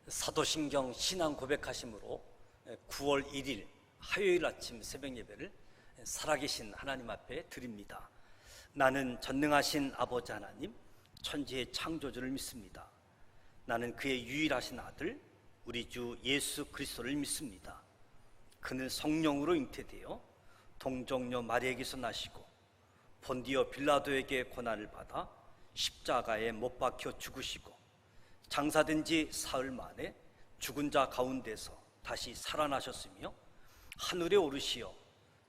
사도신경 신앙 고백하심으로 9월 1일 화요일 아침 새벽 예배를 살아계신 하나님 앞에 드립니다. 나는 전능하신 아버지 하나님, 천지의 창조주를 믿습니다. 나는 그의 유일하신 아들 우리 주 예수 그리스도를 믿습니다. 그는 성령으로 잉태되어 동정녀 마리아에게서 나시고 본디오 빌라도에게 고난을 받아 십자가에 못 박혀 죽으시고 장사된 지 사흘 만에 죽은 자 가운데서 다시 살아나셨으며 하늘에 오르시어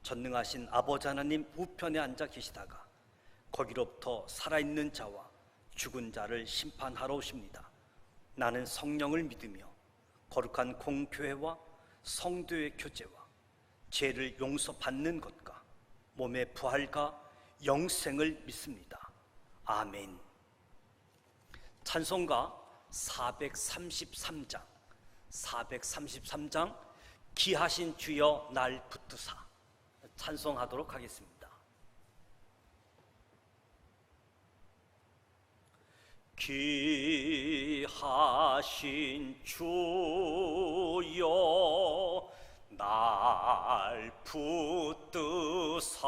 전능하신 아버지 하나님 우편에 앉아 계시다가 거기로부터 살아있는 자와 죽은 자를 심판하러 오십니다. 나는 성령을 믿으며 거룩한 공교회와 성도의 교제와 죄를 용서받는 것과 몸의 부활과 영생을 믿습니다. 아멘. 찬송가 433장 기하신 주여 날 붙드사 찬송하도록 하겠습니다. 기하신 주여 날 붙드사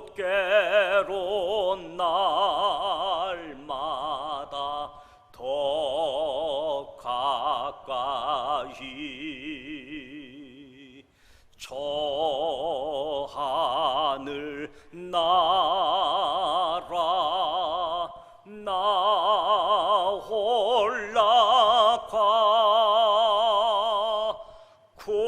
주께로 날마다 더 가까이 저 하늘 나라 나 올라가 구주의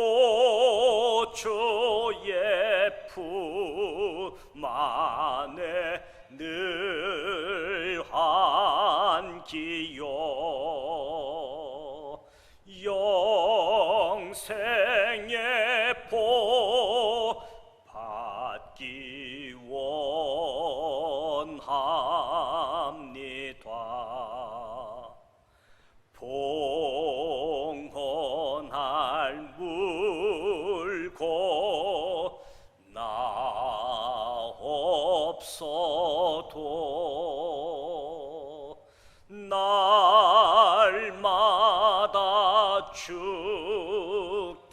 품 안에 늘 안기요 영생의 복 받기 원합니다. 봉헌할 물고 나 없어도 날마다 주께로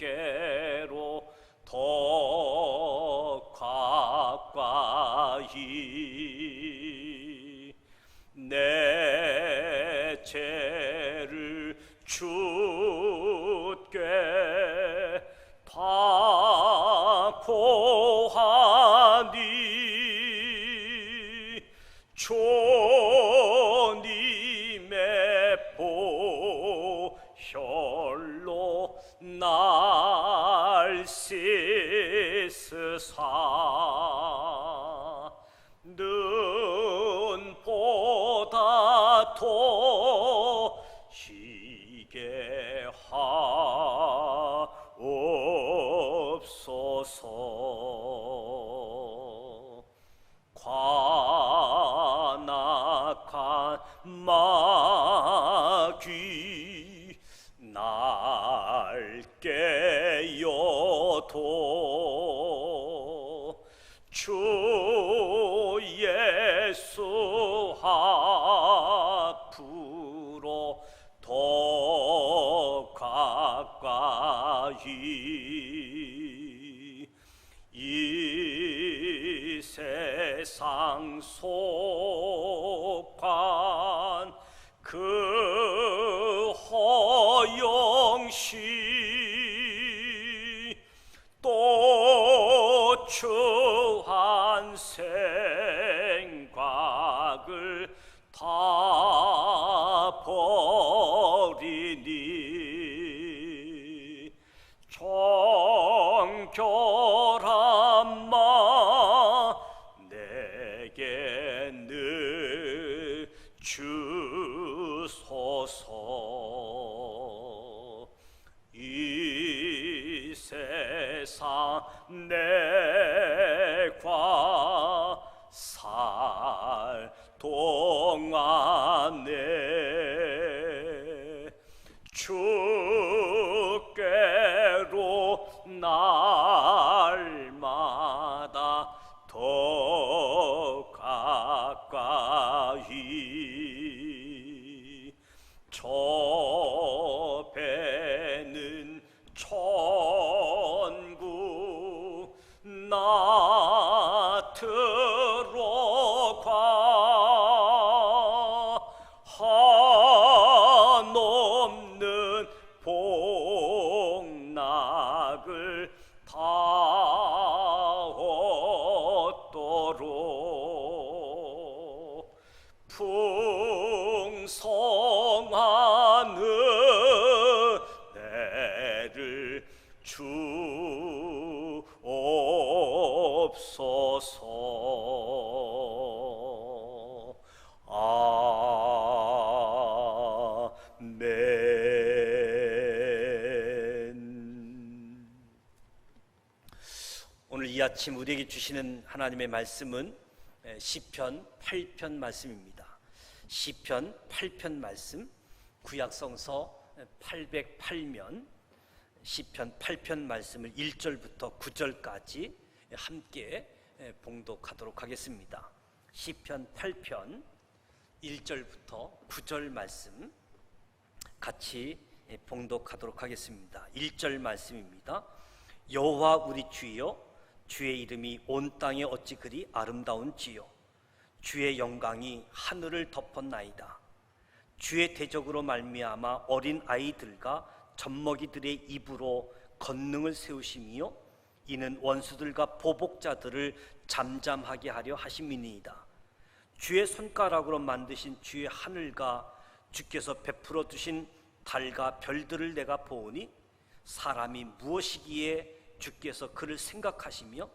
더 가까이 내 죄를 주께 다 고하니 주님의 보혈로 날 씻으사 눈보다 더 희게 하옵소서. 관악한 마귀 날 깨어도 주 예수 앞으로 더 가까이 이 세상 속한 그 허영시 또 추한 생각을 다 버리니 정결한 마 내게 늘 주소서. 이 세상 내과 살 동안에 주께로 날마다 더 가까이 주소서. 아멘. 오늘 이 아침 우리에게 주시는 하나님의 말씀은 시편 8편 말씀입니다. 시편 8편 말씀, 구약성서 808면 시편 8편 말씀을 1절부터 9절까지 함께 봉독하도록 하겠습니다. 시편 8편 1절부터 9절 말씀 같이 봉독하도록 하겠습니다. 1절 말씀입니다. 여호와 우리 주여, 주의 이름이 온 땅에 어찌 그리 아름다운지요. 주의 영광이 하늘을 덮었나이다. 주의 대적으로 말미암아 어린 아이들과 젖먹이들의 입으로 권능을 세우심이요, 이는 원수들과 보복자들을 잠잠하게 하려 하심이니이다. 주의 손가락으로 만드신 주의 하늘과 주께서 베풀어 두신 달과 별들을 내가 보오니, 사람이 무엇이기에 주께서 그를 생각하시며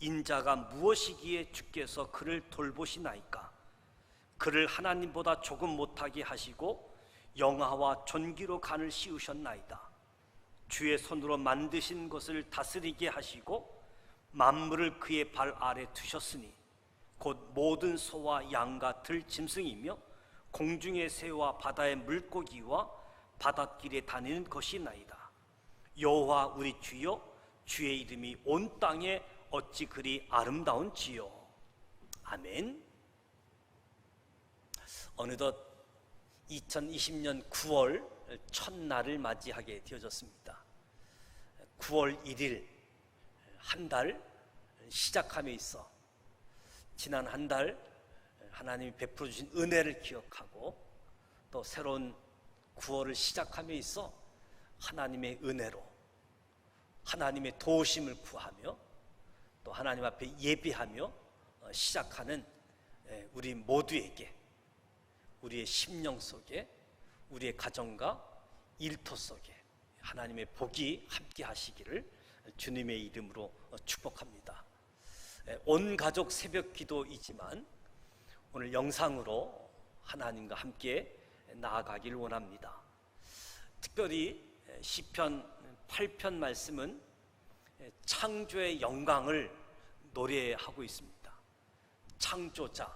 인자가 무엇이기에 주께서 그를 돌보시나이까. 그를 하나님보다 조금 못하게 하시고 영화와 존귀로 간을 씌우셨나이다. 주의 손으로 만드신 것을 다스리게 하시고 만물을 그의 발 아래 두셨으니 곧 모든 소와 양과 들짐승이며 공중의 새와 바다의 물고기와 바닷길에 다니는 것이나이다. 여호와 우리 주여, 주의 이름이 온 땅에 어찌 그리 아름다운지요. 아멘. 어느덧 2020년 9월 첫날을 맞이하게 되어졌습니다. 9월 1일 한 달 시작함에 있어 지난 한 달 하나님이 베풀어 주신 은혜를 기억하고, 또 새로운 9월을 시작함에 있어 하나님의 은혜로 하나님의 도우심을 구하며 또 하나님 앞에 예배하며 시작하는 우리 모두에게, 우리의 심령 속에, 우리의 가정과 일터 속에 하나님의 복이 함께 하시기를 주님의 이름으로 축복합니다. 온 가족 새벽 기도이지만 오늘 영상으로 하나님과 함께 나아가길 원합니다. 특별히 시편 8편 말씀은 창조의 영광을 노래하고 있습니다. 창조자,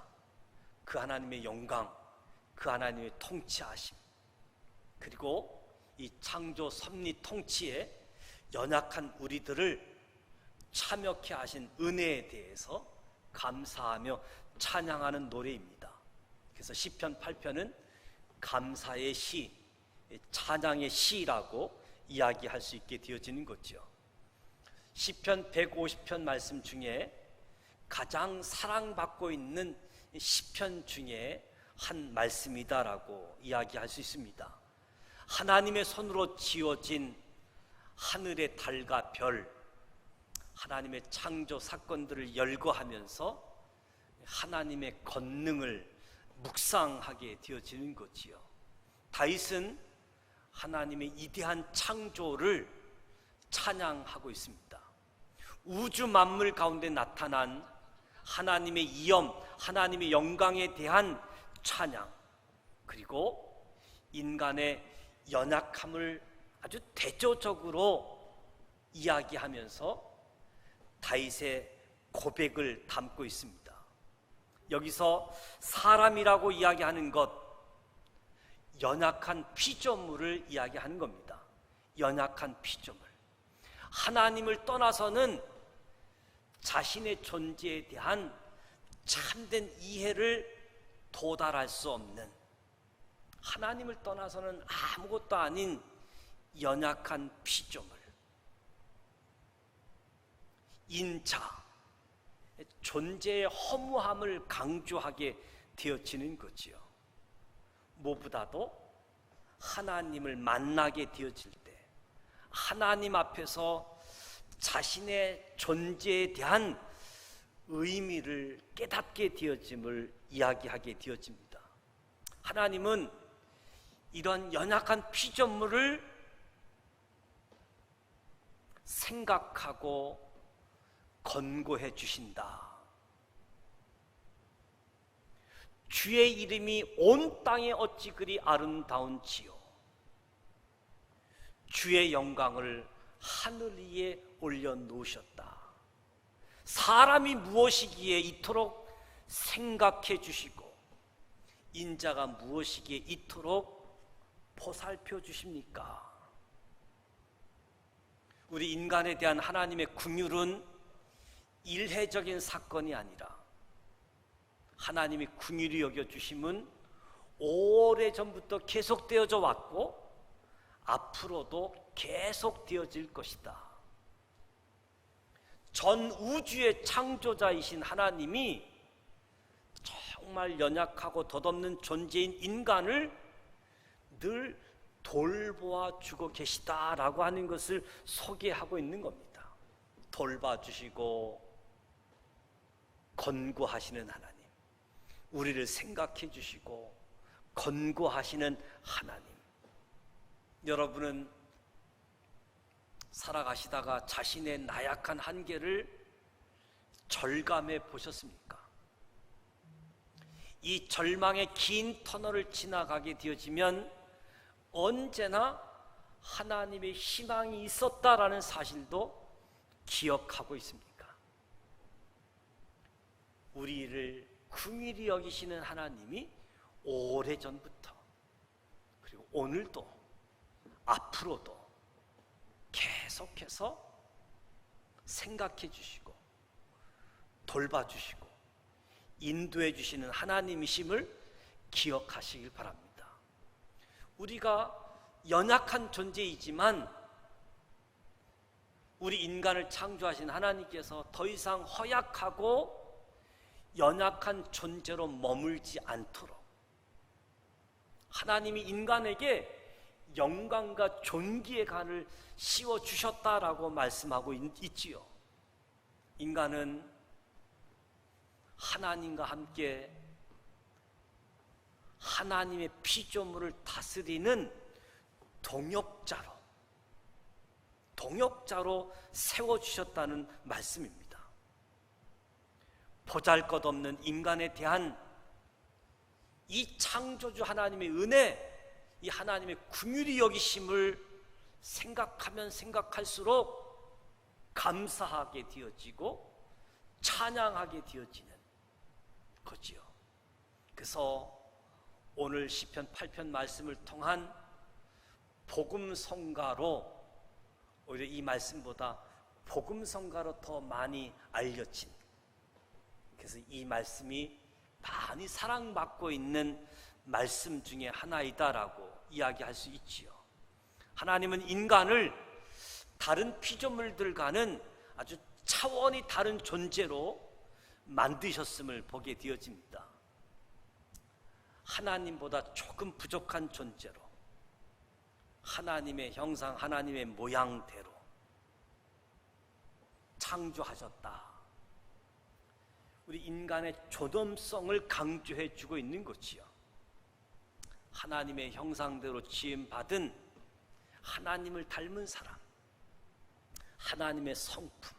그 하나님의 영광, 그 하나님의 통치하심, 그리고 이 창조 섭리 통치에 연약한 우리들을 참여케 하신 은혜에 대해서 감사하며 찬양하는 노래입니다. 그래서 시편 8편은 감사의 시, 찬양의 시라고 이야기할 수 있게 되어지는 거죠. 시편 150편 말씀 중에 가장 사랑받고 있는 시편 중에 한 말씀이다라고 이야기할 수 있습니다. 하나님의 손으로 지어진 하늘의 달과 별, 하나님의 창조 사건들을 열거하면서 하나님의 권능을 묵상하게 되어지는 거지요. 다윗은 하나님의 위대한 창조를 찬양하고 있습니다. 우주 만물 가운데 나타난 하나님의 이엄, 하나님의 영광에 대한 찬양, 그리고 인간의 연약함을 아주 대조적으로 이야기하면서 다윗의 고백을 담고 있습니다. 여기서 사람이라고 이야기하는 것, 연약한 피조물을 이야기하는 겁니다. 연약한 피조물. 하나님을 떠나서는 자신의 존재에 대한 참된 이해를 도달할 수 없는, 하나님을 떠나서는 아무것도 아닌 연약한 피조물, 인자, 존재의 허무함을 강조하게 되어지는 거지요. 무엇보다도 하나님을 만나게 되어질 때 하나님 앞에서 자신의 존재에 대한 의미를 깨닫게 되어짐을 이야기하게 되어집니다. 하나님은 이런 연약한 피조물을 생각하고 건고해 주신다. 주의 이름이 온 땅에 어찌 그리 아름다운지요. 주의 영광을 하늘 위에 올려놓으셨다. 사람이 무엇이기에 이토록 생각해 주시고 인자가 무엇이기에 이토록 보살펴 주십니까? 우리 인간에 대한 하나님의 긍휼은 일회적인 사건이 아니라 하나님이 긍휼히 여겨주심은 오래전부터 계속되어져 왔고 앞으로도 계속되어질 것이다. 전 우주의 창조자이신 하나님이 정말 연약하고 덧없는 존재인 인간을 늘 돌보아 주고 계시다라고 하는 것을 소개하고 있는 겁니다. 돌봐주시고 건고하시는 하나님, 우리를 생각해 주시고 건고하시는 하나님. 여러분은 살아가시다가 자신의 나약한 한계를 절감해 보셨습니까? 이 절망의 긴 터널을 지나가게 되어지면 언제나 하나님의 희망이 있었다라는 사실도 기억하고 있습니까? 우리를 긍휼히 여기시는 하나님이 오래전부터 그리고 오늘도 앞으로도 계속해서 생각해 주시고 돌봐 주시고 인도해 주시는 하나님이심을 기억하시길 바랍니다. 우리가 연약한 존재이지만 우리 인간을 창조하신 하나님께서 더 이상 허약하고 연약한 존재로 머물지 않도록 하나님이 인간에게 영광과 존귀의 간을 씌워주셨다라고 말씀하고 있지요. 인간은 하나님과 함께 하나님의 피조물을 다스리는 동역자로 세워주셨다는 말씀입니다. 보잘것없는 인간에 대한 이 창조주 하나님의 은혜, 이 하나님의 긍휼히 여기심을 생각하면 생각할수록 감사하게 되어지고 찬양하게 되어지는 거지요. 그래서 오늘 시편 8편 말씀을 통한 복음성가로 오히려 이 말씀보다 복음성가로 더 많이 알려진, 그래서 이 말씀이 많이 사랑받고 있는 말씀 중에 하나이다라고 이야기할 수 있지요. 하나님은 인간을 다른 피조물들과는 아주 차원이 다른 존재로 만드셨음을 보게 되어집니다. 하나님보다 조금 부족한 존재로 하나님의 형상, 하나님의 모양대로 창조하셨다. 우리 인간의 존엄성을 강조해 주고 있는 것이요. 하나님의 형상대로 지음받은 하나님을 닮은 사람, 하나님의 성품,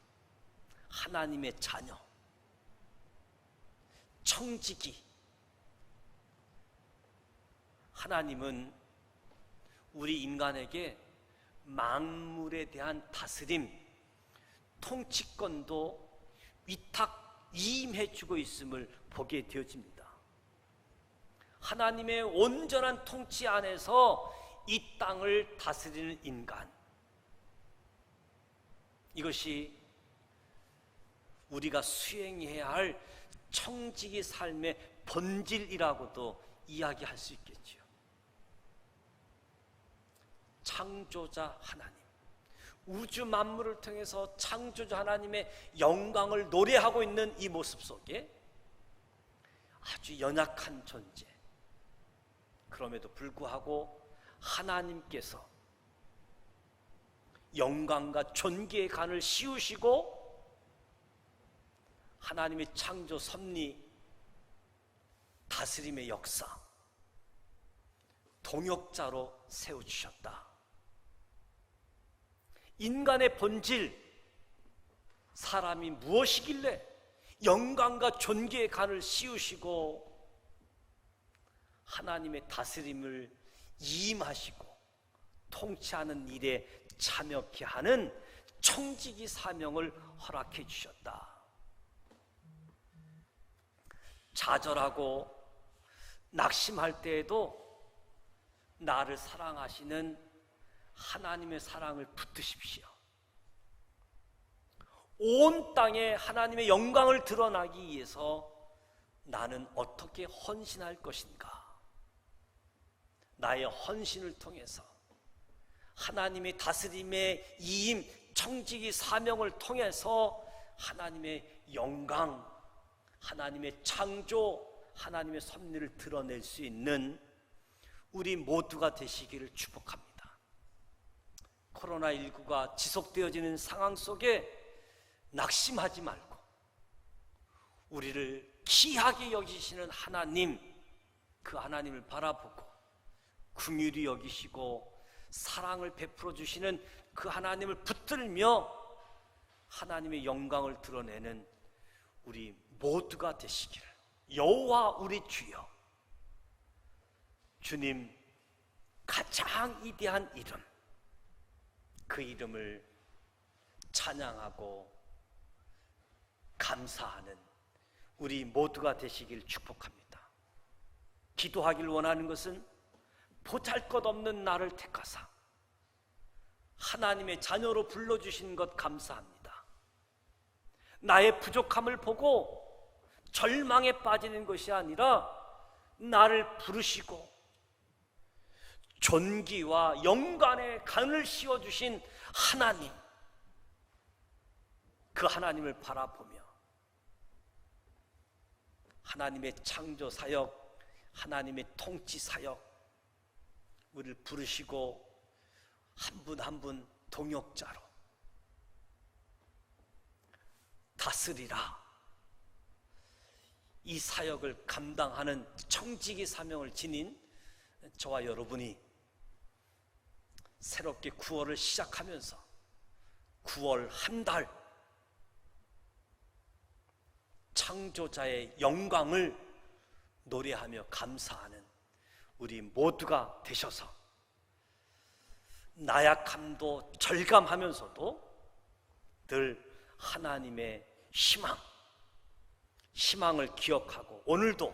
하나님의 자녀, 청지기. 하나님은 우리 인간에게 만물에 대한 다스림, 통치권도 위임해 주고 있음을 보게 되어집니다. 하나님의 온전한 통치 안에서 이 땅을 다스리는 인간, 이것이 우리가 수행해야 할 청지기 삶의 본질이라고도 이야기할 수 있겠지요. 창조자 하나님, 우주 만물을 통해서 창조자 하나님의 영광을 노래하고 있는 이 모습 속에 아주 연약한 존재, 그럼에도 불구하고 하나님께서 영광과 존귀의 간을 씌우시고 하나님의 창조 섭리, 다스림의 역사, 동역자로 세워주셨다. 인간의 본질, 사람이 무엇이길래 영광과 존귀의 간을 씌우시고 하나님의 다스림을 이임하시고 통치하는 일에 참여케 하는 청지기 사명을 허락해 주셨다. 좌절하고 낙심할 때에도 나를 사랑하시는 하나님의 사랑을 붙드십시오. 온 땅에 하나님의 영광을 드러나기 위해서 나는 어떻게 헌신할 것인가? 나의 헌신을 통해서 하나님의 다스림의 이임, 청지기 사명을 통해서 하나님의 영광, 하나님의 창조, 하나님의 섭리를 드러낼 수 있는 우리 모두가 되시기를 축복합니다. 코로나19가 지속되어지는 상황 속에 낙심하지 말고 우리를 귀하게 여기시는 하나님, 그 하나님을 바라보고 긍휼히 여기시고 사랑을 베풀어 주시는 그 하나님을 붙들며 하나님의 영광을 드러내는 우리 모두가 되시기를. 여호와 우리 주여, 주님 가장 위대한 이름, 그 이름을 찬양하고 감사하는 우리 모두가 되시길 축복합니다. 기도하길 원하는 것은 보잘것없는 나를 택하사 하나님의 자녀로 불러주신 것 감사합니다. 나의 부족함을 보고 절망에 빠지는 것이 아니라 나를 부르시고 존귀와 영광의 간을 씌워주신 하나님, 그 하나님을 바라보며 하나님의 창조 사역, 하나님의 통치 사역, 우리를 부르시고 한 분 한 분 동역자로 다스리라, 이 사역을 감당하는 청지기 사명을 지닌 저와 여러분이 새롭게 9월을 시작하면서 9월 한 달 창조자의 영광을 노래하며 감사하는 우리 모두가 되셔서 나약함도 절감하면서도 늘 하나님의 희망을 기억하고 오늘도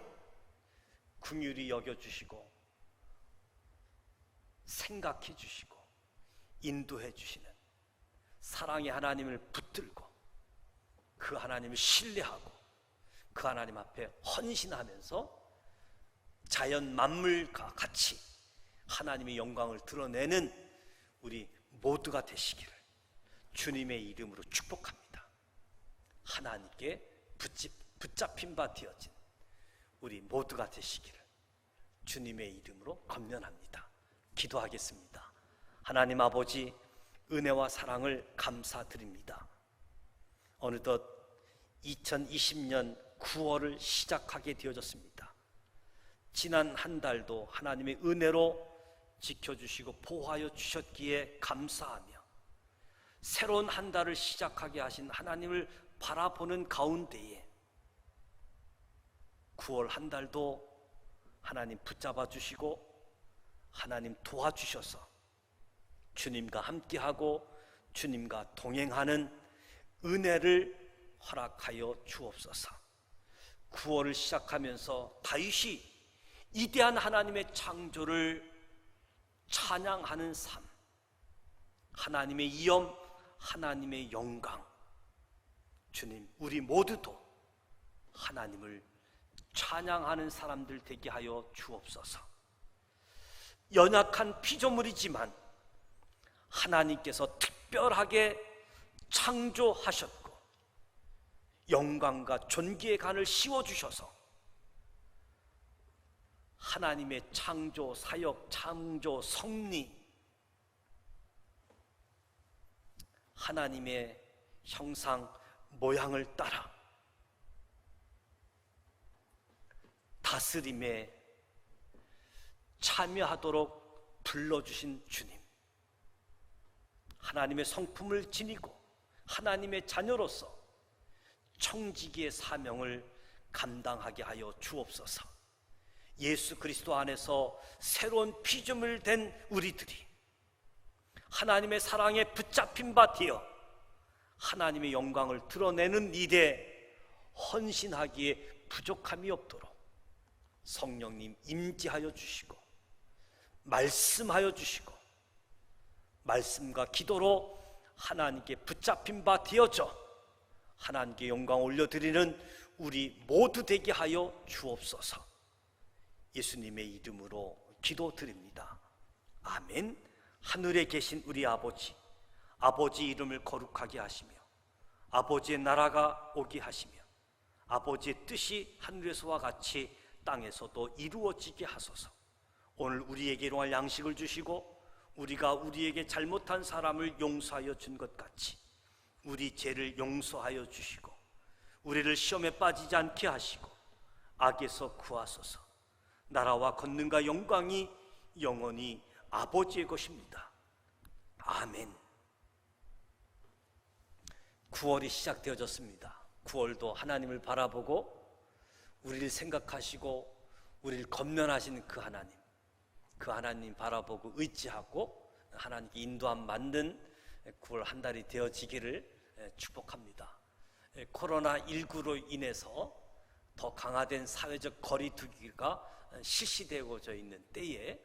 긍휼히 여겨주시고 생각해 주시고 인도해 주시는 사랑의 하나님을 붙들고 그 하나님을 신뢰하고 그 하나님 앞에 헌신하면서 자연 만물과 같이 하나님의 영광을 드러내는 우리 모두가 되시기를 주님의 이름으로 축복합니다. 하나님께 붙잡힌 바 되어진 우리 모두가 되시기를 주님의 이름으로 권면합니다. 기도하겠습니다. 하나님 아버지, 은혜와 사랑을 감사드립니다. 어느덧 2020년 9월을 시작하게 되어졌습니다. 지난 한 달도 하나님의 은혜로 지켜주시고 보호하여 주셨기에 감사하며 새로운 한 달을 시작하게 하신 하나님을 바라보는 가운데에 9월 한 달도 하나님 붙잡아 주시고 하나님 도와주셔서 주님과 함께하고 주님과 동행하는 은혜를 허락하여 주옵소서. 9월을 시작하면서 다윗이 위대한 하나님의 창조를 찬양하는 삶, 하나님의 이엄, 하나님의 영광, 주님 우리 모두도 하나님을 찬양하는 사람들 되게 하여 주옵소서. 연약한 피조물이지만 하나님께서 특별하게 창조하셨고 영광과 존귀의 간을 씌워주셔서 하나님의 창조 사역, 창조 섭리, 하나님의 형상 모양을 따라 다스림에 참여하도록 불러주신 주님, 하나님의 성품을 지니고 하나님의 자녀로서 청지기의 사명을 감당하게 하여 주옵소서. 예수 그리스도 안에서 새로운 피조물 된 우리들이 하나님의 사랑에 붙잡힌 바 되어 하나님의 영광을 드러내는 일에 헌신하기에 부족함이 없도록 성령님 임재하여 주시고 말씀하여 주시고 말씀과 기도로 하나님께 붙잡힌 바 되어져 하나님께 영광 올려드리는 우리 모두 되게 하여 주옵소서. 예수님의 이름으로 기도드립니다. 아멘. 하늘에 계신 우리 아버지, 아버지 이름을 거룩하게 하시며 아버지의 나라가 오게 하시며 아버지의 뜻이 하늘에서와 같이 땅에서도 이루어지게 하소서. 오늘 우리에게 일용할 양식을 주시고 우리가 우리에게 잘못한 사람을 용서하여 준 것 같이 우리 죄를 용서하여 주시고 우리를 시험에 빠지지 않게 하시고 악에서 구하소서. 나라와 권능과 영광이 영원히 아버지의 것입니다. 아멘. 9월이 시작되어졌습니다. 9월도 하나님을 바라보고 우리를 생각하시고 우리를 권면하시는 그 하나님 바라보고 의지하고 하나님께 인도함 받는 9월 한 달이 되어지기를 축복합니다. 코로나19로 인해서 더 강화된 사회적 거리두기가 실시되고져 있는 때에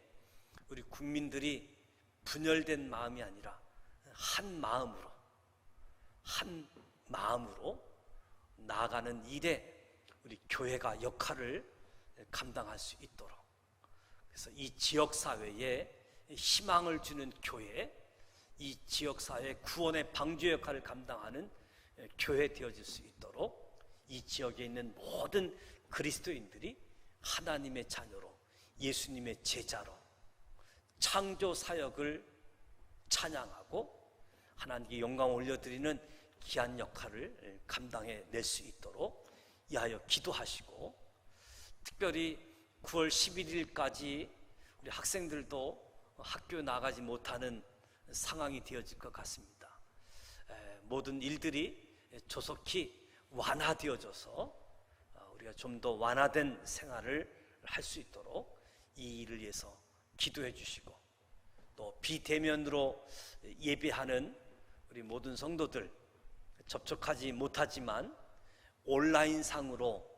우리 국민들이 분열된 마음이 아니라 한 마음으로 나아가는 일에 우리 교회가 역할을 감당할 수 있도록, 그래서 이 지역사회에 희망을 주는 교회, 이 지역사회 구원의 방주 역할을 감당하는 교회 되어질 수 있도록 이 지역에 있는 모든 그리스도인들이 하나님의 자녀로 예수님의 제자로 창조 사역을 찬양하고 하나님께 영광 올려드리는 귀한 역할을 감당해낼 수 있도록 이하여 기도하시고, 특별히 9월 11일까지 우리 학생들도 학교 나가지 못하는 상황이 되어질 것 같습니다. 모든 일들이 조속히 완화되어져서 우리가 좀 더 완화된 생활을 할 수 있도록 이 일을 위해서 기도해 주시고, 또 비대면으로 예배하는 우리 모든 성도들 접촉하지 못하지만 온라인 상으로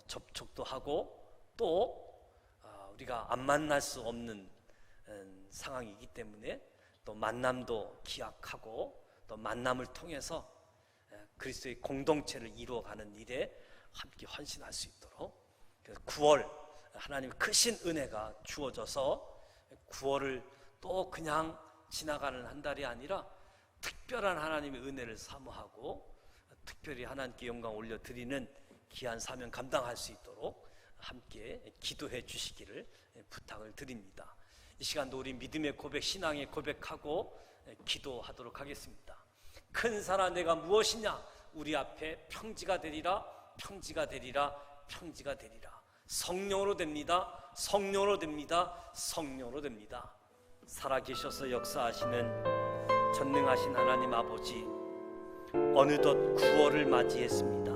접촉도 하고 또 우리가 안 만날 수 없는 상황이기 때문에 또 만남도 기약하고 또 만남을 통해서 그리스도의 공동체를 이루어가는 일에 함께 헌신할 수 있도록, 그래서 9월 하나님의 크신 은혜가 주어져서 9월을 또 그냥 지나가는 한 달이 아니라 특별한 하나님의 은혜를 사모하고 특별히 하나님께 영광 올려드리는 귀한 사명 감당할 수 있도록 함께 기도해 주시기를 부탁을 드립니다. 이 시간도 우리 믿음의 고백, 신앙의 고백하고 기도하도록 하겠습니다. 큰 사랑 내가 무엇이냐? 우리 앞에 평지가 되리라, 평지가 되리라, 평지가 되리라. 성령으로 됩니다. 성령으로 됩니다. 성령으로 됩니다. 살아계셔서 역사하시는 전능하신 하나님 아버지, 어느덧 9월을 맞이했습니다.